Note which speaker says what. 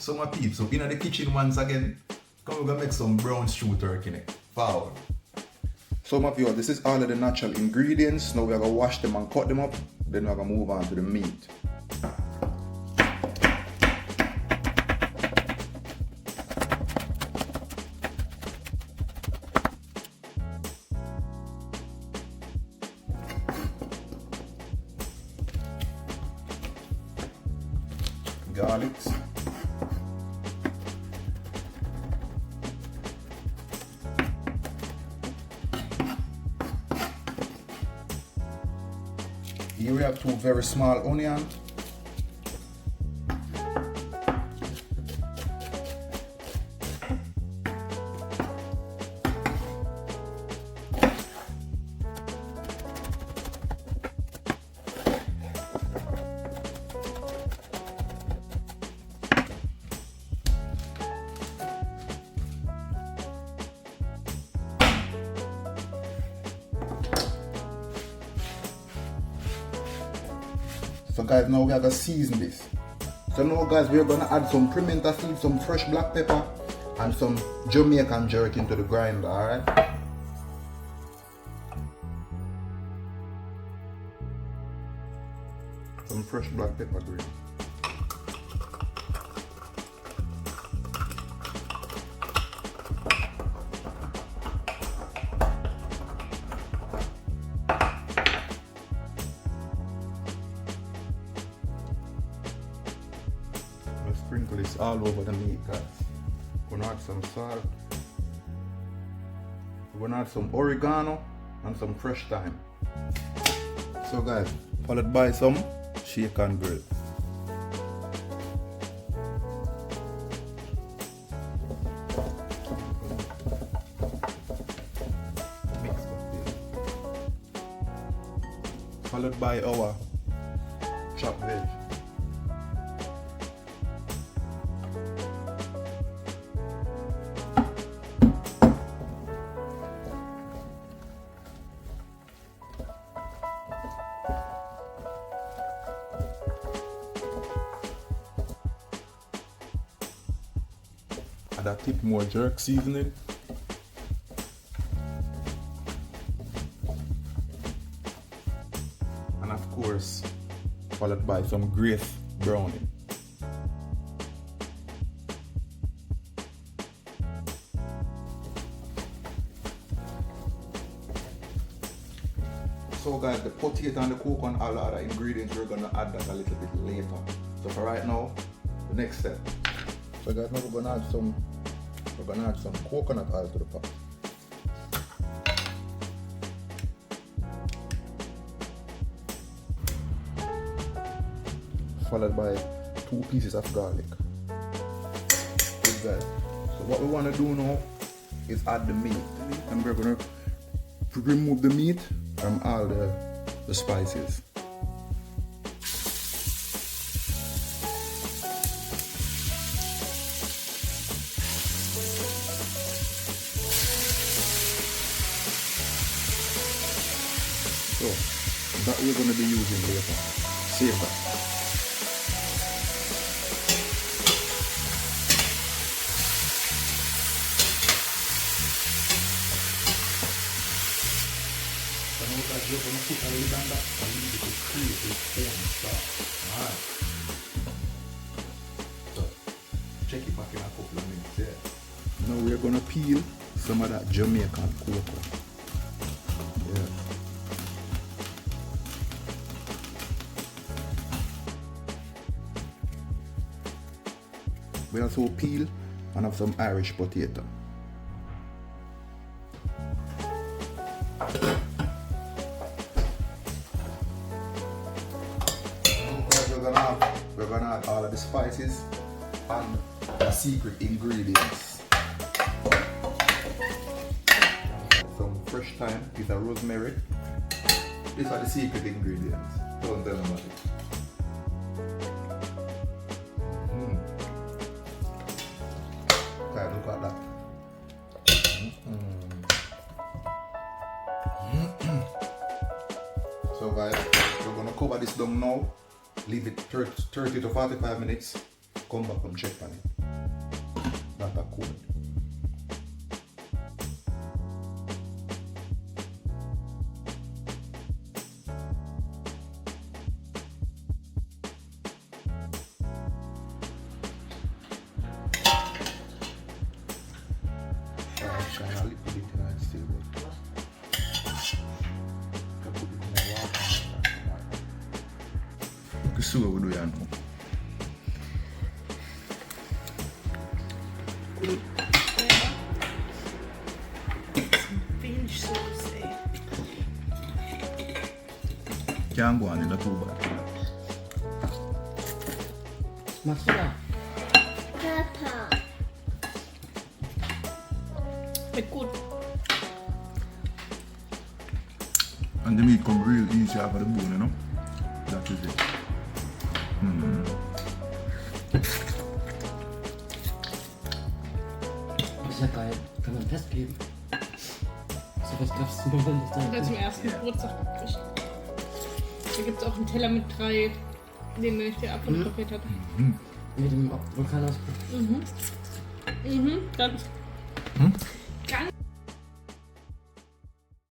Speaker 1: So my peeps, so in the kitchen once again, come we're gonna make some brown stew turkey neck. Forward. So my viewers, this is all of the natural ingredients. Now we're gonna wash them and cut them up. Then we're gonna move on to the meat. Garlics. Here we have 2 very small onions. So guys, now we are gonna season this. So now guys, we're gonna add some pimento seeds, some fresh black pepper, and some Jamaican jerk into the grinder, alright? Some fresh black pepper green. Sprinkle this all over the meat, guys. We're gonna add some salt. We're gonna add some oregano and some fresh thyme. So guys, followed by some shake and grill. Mix up. Followed by our chopped veg. Add a tip more jerk seasoning. And of course, followed by some grace browning. So guys, the potato and the coconut, all the other ingredients, we're gonna add that a little bit later. So for right now, the next step. So guys, now we're gonna add some coconut oil to the pot. Followed by 2 pieces of garlic. Good guys. So what we wanna do now is add the meat. And we're gonna remove the meat from all the spices. So that we're going to be using later. Save that. So now guys, we're going to put a lid on that and leave it to create its own sauce. Alright. So check it back in a couple of minutes there. Now we're going to peel some of that Jamaican cocoa. Yeah. We also peel and have some Irish potato. We're gonna add all of the spices and the secret ingredients. Some fresh thyme, piece of rosemary. These are the secret ingredients. Don't tell them about it. Look at that. So guys, we're gonna cover this down now. Leave it 30 to 45 minutes. come back and check on it. Not that cool. Shine a little bit in it still, but I put it in the water. You can see what we do here now.
Speaker 2: Pinch sauce.
Speaker 1: Can't go on in the too bad.
Speaker 3: Masala.
Speaker 4: Pepper.
Speaker 2: But good.
Speaker 1: And the meat come real easy out of the bone, you know? That is it.
Speaker 3: Ist ja geil. Kann man festkleben. So was darfst du mir denn nicht
Speaker 2: Das
Speaker 3: sagen?
Speaker 2: zum ersten Geburtstag gekriegt. Da gibt es auch einen Teller mit 3, den ich dir abfotografiert hatte.
Speaker 3: Mit dem Vulkanausbruch.
Speaker 2: Ganz.